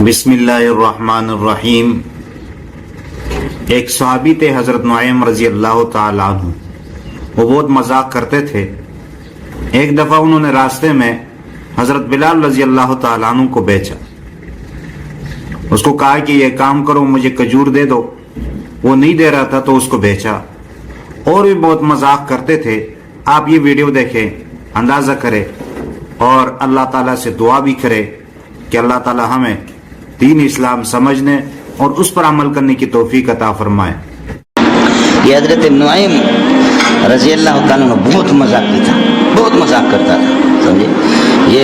بسم اللہ الرحمن الرحیم۔ ایک صحابی تھے حضرت نعیم رضی اللہ تعالیٰ عنہ، وہ بہت مذاق کرتے تھے۔ ایک دفعہ انہوں نے راستے میں حضرت بلال رضی اللہ تعالیٰ عنہ کو بیچا، اس کو کہا کہ یہ کام کرو، مجھے کھجور دے دو۔ وہ نہیں دے رہا تھا تو اس کو بیچا۔ اور بھی بہت مذاق کرتے تھے۔ آپ یہ ویڈیو دیکھیں، اندازہ کریں اور اللہ تعالیٰ سے دعا بھی کرے کہ اللہ تعالیٰ ہمیں دین اسلام سمجھنے اور اس پر عمل کرنے کی توفیق عطا فرمائے۔ یہ حضرت نعیم رضی اللہ تعالیٰ نے بہت مذاق کی تھا، بہت مذاق کرتا تھا، سمجھے یہ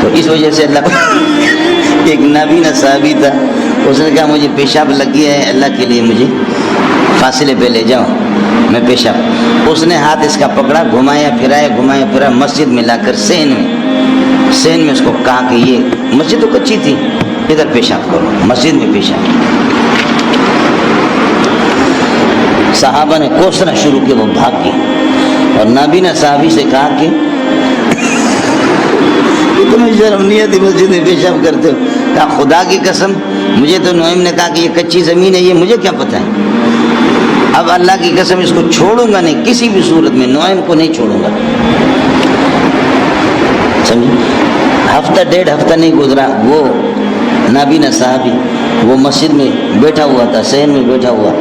تو اس وجہ سے اللہ ایک نابینا صحابی تھا، اس نے کہا مجھے پیشاب لگ گیا ہے، اللہ کے لیے مجھے فاصلے پہ لے جاؤ، میں پیشاب۔ اس نے ہاتھ اس کا پکڑا، گھمایا پھرایا مسجد میں لا کر سین میں اس کو کہا کہ یہ مسجد تو کچی تھی، ادھر پیشاب کرو، مسجد میں پیشاب۔ صحابہ نے کوسنا شروع کیا، وہ بھاگ گئے اور نابینا صحابی سے کہا کہ تمہیں شرم نہیں آتی مسجد میں پیشاب کرتے ہو؟ کہا خدا کی قسم، مجھے تو نعیم نے کہا کہ یہ کچی زمین ہے، یہ مجھے کیا پتہ ہے؟ اب اللہ کی قسم اس کو چھوڑوں گا نہیں، کسی بھی صورت میں نعیم کو نہیں چھوڑوں گا، سمجھے؟ ہفتہ ڈیڑھ ہفتہ نہیں گزرا، وہ نابینا صحابی وہ مسجد میں بیٹھا ہوا تھا، سین میں بیٹھا ہوا،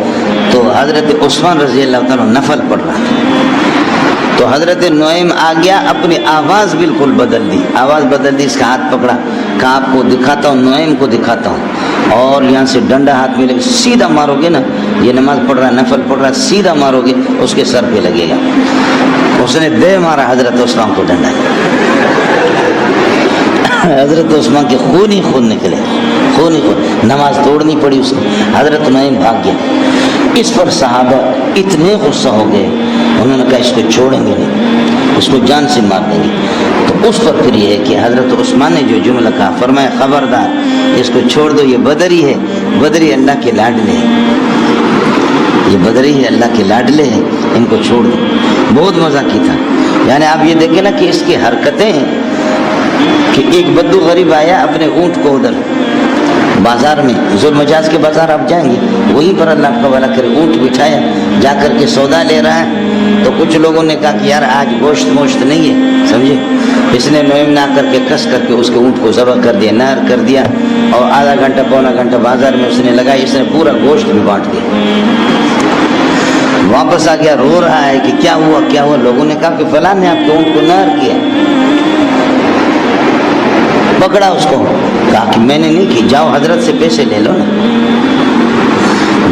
تو حضرت عثمان رضی اللہ تعالیٰ نفل پڑھ رہا تھا، تو حضرت نعیم آ گیا، اپنی آواز بالکل بدل دی، اس کا ہاتھ پکڑا، کہا آپ کو دکھاتا ہوں، نعیم کو دکھاتا ہوں، اور یہاں سے ڈنڈا ہاتھ میں لگے، سیدھا مارو گے نا، یہ نماز پڑھ رہا ہے، نفل پڑھ رہا ہے، سیدھا مارو گے اس کے سر پہ لگے گا۔ اس نے دے مارا حضرت عثمان کو ڈنڈا، حضرت عثمان کے خون ہی خون نکلے، خون ہی خون، نماز توڑنی پڑی اس کو، حضرت نعیم بھاگ گیا۔ اس پر صحابہ اتنے غصہ ہو گئے، انہوں نے کہا اس کو چھوڑیں گے نہیں، اس کو جان سے مار دیں گے۔ تو اس پر پھر یہ ہے کہ حضرت عثمان نے جو جملہ کہا، فرمایا خبردار اس کو چھوڑ دو، یہ بدری ہے، بدری اللہ کے لاڈلے ہیں، یہ بدری ہے اللہ کے لاڈلے ہیں، ان کو چھوڑ دو۔ بہت مزہ کی تھا، یعنی آپ یہ دیکھیں نا کہ اس کی حرکتیں، کہ ایک بدو غریب آیا اپنے اونٹ کو ادھر بازار میں، ذوالمجاز کے بازار آپ جائیں گے، وہیں پر اللہ کا والا کرے، اونٹ بٹھایا، جا کر کے سودا لے رہا ہے، تو کچھ لوگوں نے کہا کہ یار آج گوشت نہیں ہے، سمجھے؟ اس نے نعیم نہ کر کے کس کر کے اس کے اونٹ کو ذبح کر دیا، نہر کر دیا، اور آدھا گھنٹہ پونا گھنٹہ بازار میں اس نے لگایا، اس نے پورا گوشت بھی بانٹ دیا۔ واپس آ گیا، رو رہا ہے کہ کیا ہوا؟ لوگوں نے کہا کہ فلاں نے آپ کے اونٹ کو نہر کیا۔ پکڑا اس کو، کہا کہ میں نے نہیں کی، جاؤ حضرت سے پیسے لے لو نا،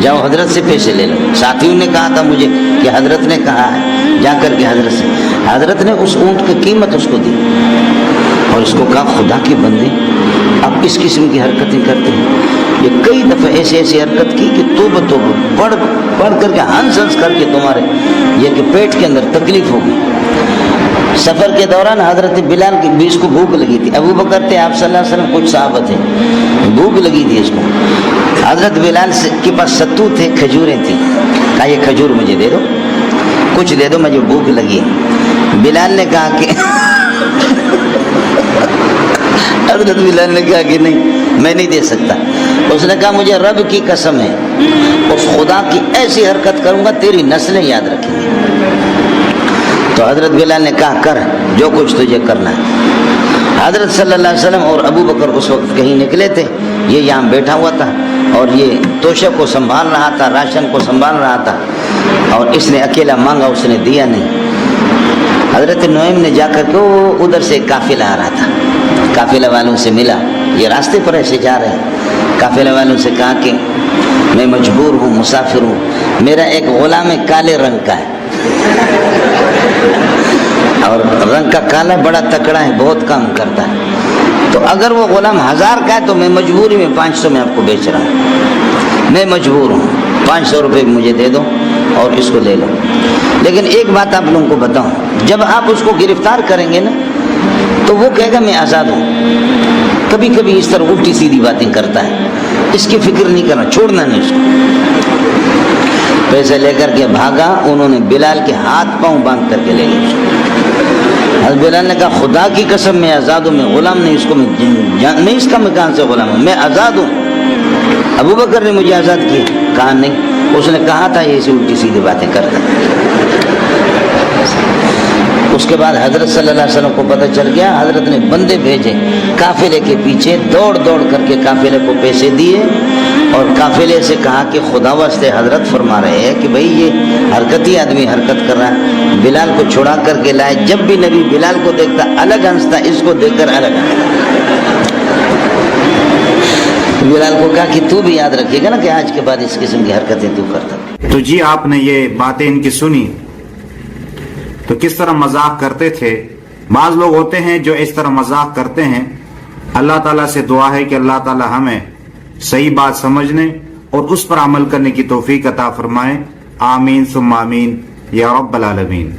جاؤ حضرت سے پیسے لے لو۔ ساتھیوں نے کہا تھا مجھے کہ حضرت نے کہا ہے، جا کر کے حضرت نے اس اونٹ کی قیمت اس کو دی، اور اس کو کہا خدا کے بندے آپ اس قسم کی حرکتیں کرتے ہیں۔ یہ کئی دفعہ ایسی حرکت کی کہ توبہ پڑھ کر کے ہنس کر کے تمہارے یہ کہ پیٹ کے اندر تکلیف ہوگی۔ سفر کے دوران حضرت بلال کی بھی اس کو بھوک لگی تھی، ابو بکر تھے، آپ صلی اللہ علیہ وسلم، کچھ صحابہ تھے، بھوک لگی تھی اس کو۔ حضرت بلال کے پاس ستو تھے، کھجوریں تھیں، کہا یہ کھجور مجھے دے دو، کچھ دے دو، مجھے بھوک لگی ہے۔ بلال نے کہا کہ حضرت بلال نے کہا کہ نہیں، میں نہیں دے سکتا۔ اس نے کہا مجھے رب کی قسم ہے، اس خدا کی ایسی حرکت کروں گا تیری نسلیں یاد رکھیں گے۔ تو حضرت بلال نے کہا کر جو کچھ تجھے کرنا ہے۔ حضرت صلی اللہ علیہ وسلم اور ابو بکر اس وقت کہیں نکلے تھے، یہ یہاں بیٹھا ہوا تھا اور یہ توشہ کو سنبھال رہا تھا، راشن کو سنبھال رہا تھا، اور اس نے اکیلا مانگا، اس نے دیا نہیں۔ حضرت نعیم نے جا کر کے ادھر سے قافلہ آ رہا تھا، قافلہ والوں سے ملا، یہ راستے پر ایسے جا رہے ہیں، قافلہ والوں سے کہا کہ میں مجبور ہوں، مسافر ہوں، میرا ایک غلام کالے رنگ کا ہے، اور رنگ کا کالا بڑا تکڑا ہے، بہت کام کرتا ہے، تو اگر وہ غلام 1000 کا ہے تو میں مجبوری میں 500 میں آپ کو بیچ رہا ہوں، میں مجبور ہوں، 500 روپے مجھے دے دو اور اس کو لے لو۔ لیکن ایک بات آپ لوگوں کو بتاؤں، جب آپ اس کو گرفتار کریں گے نا تو وہ کہے گا میں آزاد ہوں، کبھی کبھی اس طرح الٹی سیدھی باتیں کرتا ہے، اس کی فکر نہیں کرنا، چھوڑنا نہیں اس کو۔ پیسے لے کر کے بھاگا، انہوں نے بلال کے ہاتھ پاؤں باندھ کر کے لے گئے، حضرت بلال نے کہا خدا کی قسم میں آزاد ہوں، میں غلام نہیں، اس کو میں اس کا میں کہاں سے غلام ہوں، میں آزاد ہوں۔ ابو بکر نے مجھے آزاد کیا؟ کہا نہیں، اس نے کہا تھا یہ ایسی الٹی سیدھی باتیں کرتا۔ اس کے بعد حضرت صلی اللہ علیہ وسلم کو پتہ چل گیا، حضرت نے بندے بھیجے قافلے کے پیچھے، دوڑ دوڑ کر کے قافلے کو پیسے دیے اور قافلے سے کہا کہ خدا واسطے حضرت فرما رہے ہیں کہ بھئی یہ حرکتی آدمی حرکت کر رہا ہے، بلال کو چھڑا کر کے لائے۔ جب بھی نبی بلال کو دیکھتا الگ ہنستا، اس کو دیکھ کر الگ ہنستا۔ بلال کو کہا کہ تو بھی یاد رکھے گا نا کہ آج کے بعد اس قسم کی حرکتیں تو کرتا۔ تو جی آپ نے یہ باتیں ان کی سنی تو کس طرح مذاق کرتے تھے۔ بعض لوگ ہوتے ہیں جو اس طرح مذاق کرتے ہیں، اللہ تعالیٰ سے دعا ہے کہ اللہ تعالیٰ ہمیں صحیح بات سمجھنے اور اس پر عمل کرنے کی توفیق عطا فرمائے۔ آمین ثم آمین یا رب العالمین۔